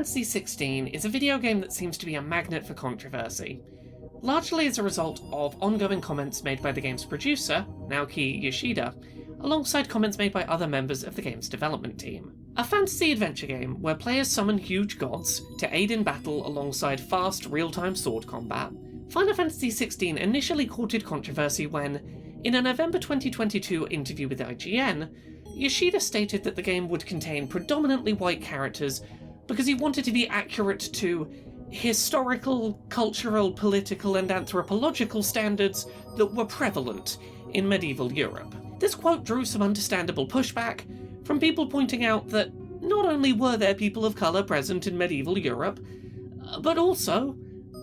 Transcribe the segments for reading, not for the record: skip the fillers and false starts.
Fantasy XVI is a video game that seems to be a magnet for controversy, largely as a result of ongoing comments made by the game's producer, Naoki Yoshida, alongside comments made by other members of the game's development team. A fantasy adventure game where players summon huge gods to aid in battle alongside fast, real-time sword combat, Final Fantasy XVI initially courted controversy when, in a November 2022 interview with IGN, Yoshida stated that the game would contain predominantly white characters because he wanted to be accurate to historical, cultural, political, and anthropological standards that were prevalent in medieval Europe. This quote drew some understandable pushback from people pointing out that not only were there people of colour present in medieval Europe, but also,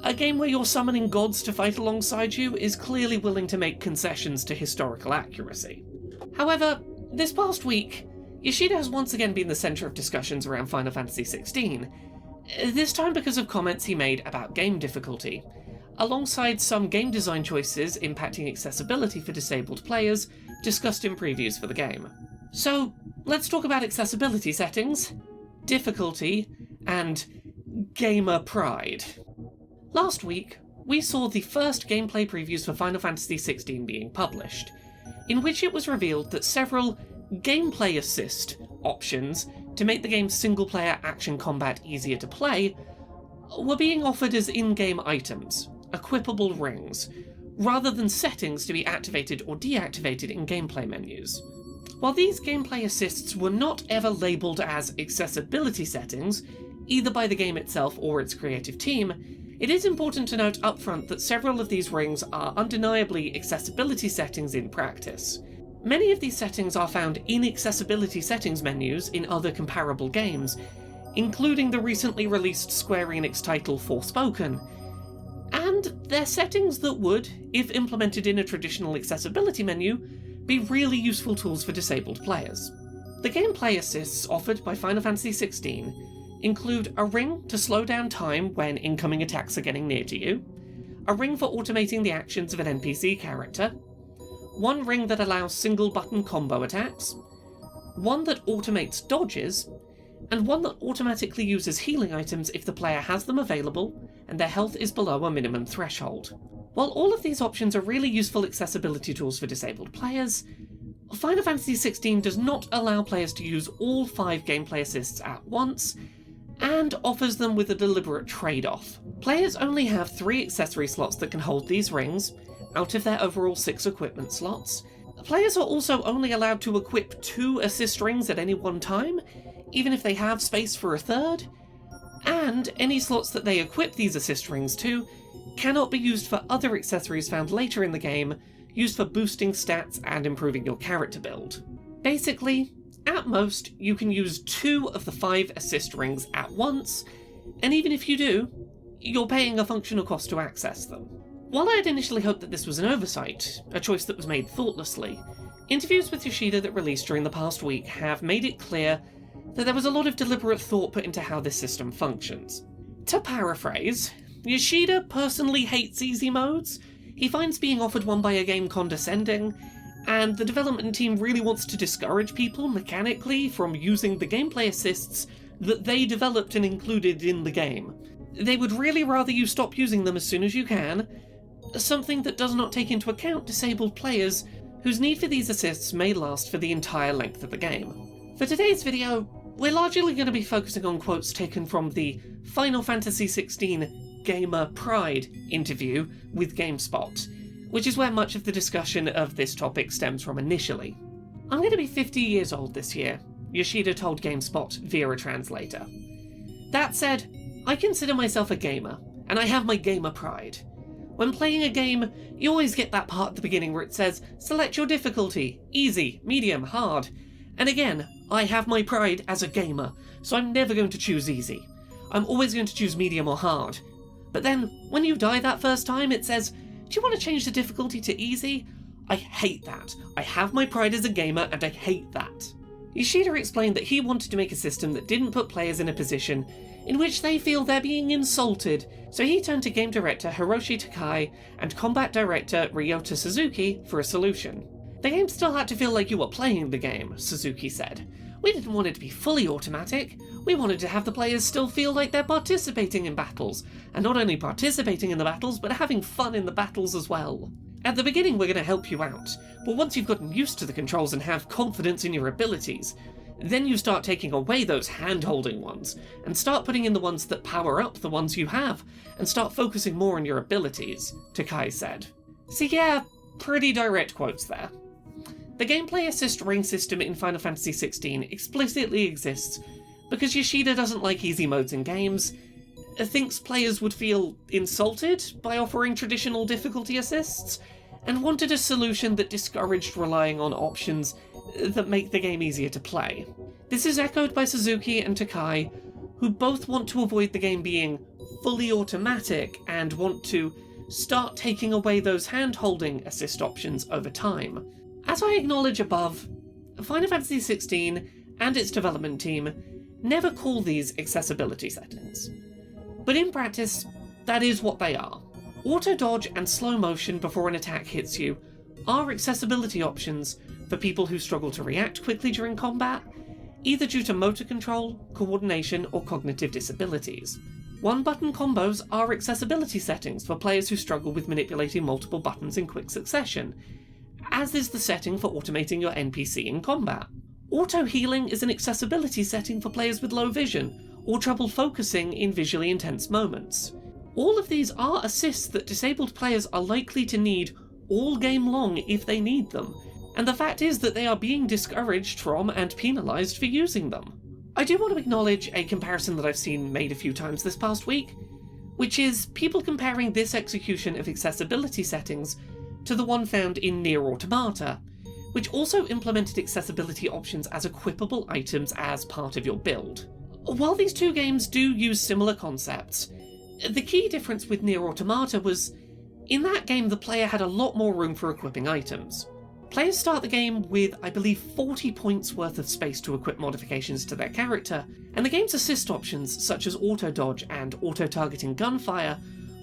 a game where you're summoning gods to fight alongside you is clearly willing to make concessions to historical accuracy. However, this past week, Yoshida has once again been the centre of discussions around Final Fantasy XVI, this time because of comments he made about game difficulty, alongside some game design choices impacting accessibility for disabled players discussed in previews for the game. So, let's talk about accessibility settings, difficulty, and gamer pride. Last week, we saw the first gameplay previews for Final Fantasy XVI being published, in which it was revealed that several gameplay assist options to make the game's single-player action combat easier to play were being offered as in-game items, equipable rings, rather than settings to be activated or deactivated in gameplay menus. While these gameplay assists were not ever labelled as accessibility settings, either by the game itself or its creative team, it is important to note upfront that several of these rings are undeniably accessibility settings in practice. Many of these settings are found in accessibility settings menus in other comparable games, including the recently released Square Enix title Forspoken, and they're settings that would, if implemented in a traditional accessibility menu, be really useful tools for disabled players. The gameplay assists offered by Final Fantasy XVI include a ring to slow down time when incoming attacks are getting near to you, a ring for automating the actions of an NPC character, one ring that allows single-button combo attacks, one that automates dodges, and one that automatically uses healing items if the player has them available and their health is below a minimum threshold. While all of these options are really useful accessibility tools for disabled players, Final Fantasy XVI does not allow players to use all 5 gameplay assists at once, and offers them with a deliberate trade-off. Players only have 3 accessory slots that can hold these rings, out of their overall 6 equipment slots. Players are also only allowed to equip 2 assist rings at any one time, even if they have space for a third, and any slots that they equip these assist rings to cannot be used for other accessories found later in the game, used for boosting stats and improving your character build. Basically, at most, you can use 2 of the 5 assist rings at once, and even if you do, you're paying a functional cost to access them. While I had initially hoped that this was an oversight, a choice that was made thoughtlessly, interviews with Yoshida that released during the past week have made it clear that there was a lot of deliberate thought put into how this system functions. To paraphrase, Yoshida personally hates easy modes, he finds being offered one by a game condescending, and the development team really wants to discourage people mechanically from using the gameplay assists that they developed and included in the game. They would really rather you stop using them as soon as you can, something that does not take into account disabled players whose need for these assists may last for the entire length of the game. For today's video, we're largely going to be focusing on quotes taken from the Final Fantasy XVI Gamer Pride interview with GameSpot, which is where much of the discussion of this topic stems from initially. I'm going to be 50 years old this year, Yoshida told GameSpot via a translator. That said, I consider myself a gamer, and I have my gamer pride. When playing a game, you always get that part at the beginning where it says, select your difficulty, easy, medium, hard. And again, I have my pride as a gamer, so I'm never going to choose easy. I'm always going to choose medium or hard. But then, when you die that first time, it says, do you want to change the difficulty to easy? I hate that. I have my pride as a gamer and I hate that. Yoshida explained that he wanted to make a system that didn't put players in a position in which they feel they're being insulted, so he turned to game director Hiroshi Takai and combat director Ryota Suzuki for a solution. The game still had to feel like you were playing the game, Suzuki said. We didn't want it to be fully automatic. We wanted to have the players still feel like they're participating in battles, and not only participating in the battles, but having fun in the battles as well. At the beginning we're going to help you out, but once you've gotten used to the controls and have confidence in your abilities, then you start taking away those hand-holding ones, and start putting in the ones that power up the ones you have, and start focusing more on your abilities, Takai said. So yeah, pretty direct quotes there. The gameplay assist ring system in Final Fantasy XVI explicitly exists because Yoshida doesn't like easy modes in games, thinks players would feel insulted by offering traditional difficulty assists, and wanted a solution that discouraged relying on options that make the game easier to play. This is echoed by Suzuki and Takai, who both want to avoid the game being fully automatic and want to start taking away those hand-holding assist options over time. As I acknowledge above, Final Fantasy XVI and its development team never call these accessibility settings. But in practice, that is what they are. Auto dodge and slow motion before an attack hits you are accessibility options for people who struggle to react quickly during combat, either due to motor control, coordination, or cognitive disabilities. One-button combos are accessibility settings for players who struggle with manipulating multiple buttons in quick succession, as is the setting for automating your NPC in combat. Auto-healing is an accessibility setting for players with low vision, or trouble focusing in visually intense moments. All of these are assists that disabled players are likely to need all game long if they need them, and the fact is that they are being discouraged from and penalised for using them. I do want to acknowledge a comparison that I've seen made a few times this past week, which is people comparing this execution of accessibility settings to the one found in Nier Automata, which also implemented accessibility options as equipable items as part of your build. While these two games do use similar concepts, the key difference with Nier Automata was, in that game the player had a lot more room for equipping items. Players start the game with, I believe, 40 points worth of space to equip modifications to their character, and the game's assist options, such as auto-dodge and auto-targeting gunfire,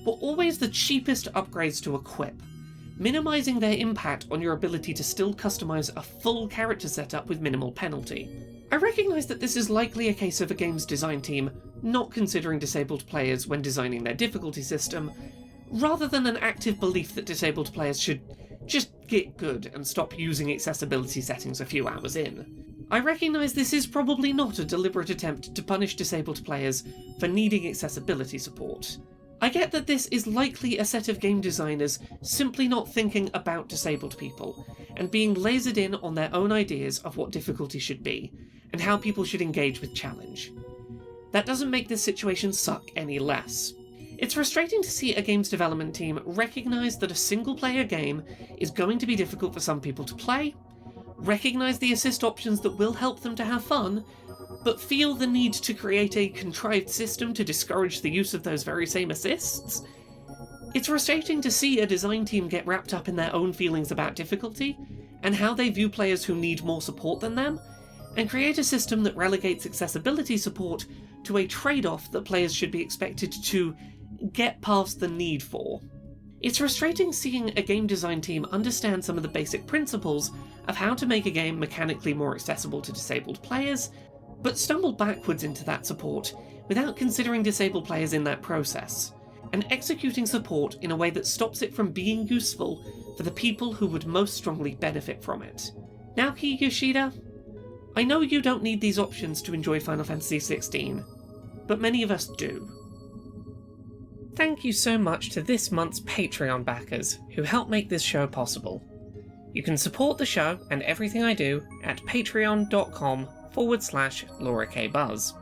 were always the cheapest upgrades to equip, minimising their impact on your ability to still customise a full character setup with minimal penalty. I recognise that this is likely a case of a game's design team not considering disabled players when designing their difficulty system, rather than an active belief that disabled players should just get good and stop using accessibility settings a few hours in. I recognise this is probably not a deliberate attempt to punish disabled players for needing accessibility support. I get that this is likely a set of game designers simply not thinking about disabled people, and being lasered in on their own ideas of what difficulty should be, and how people should engage with challenge. That doesn't make this situation suck any less. It's frustrating to see a game's development team recognise that a single-player game is going to be difficult for some people to play, recognise the assist options that will help them to have fun, but feel the need to create a contrived system to discourage the use of those very same assists. It's frustrating to see a design team get wrapped up in their own feelings about difficulty, and how they view players who need more support than them, and create a system that relegates accessibility support to a trade-off that players should be expected to get past the need for. It's frustrating seeing a game design team understand some of the basic principles of how to make a game mechanically more accessible to disabled players, but stumble backwards into that support without considering disabled players in that process, and executing support in a way that stops it from being useful for the people who would most strongly benefit from it. Naoki Yoshida, I know you don't need these options to enjoy Final Fantasy XVI, but many of us do. Thank you so much to this month's Patreon backers who help make this show possible. You can support the show and everything I do at patreon.com/LauraKBuzz.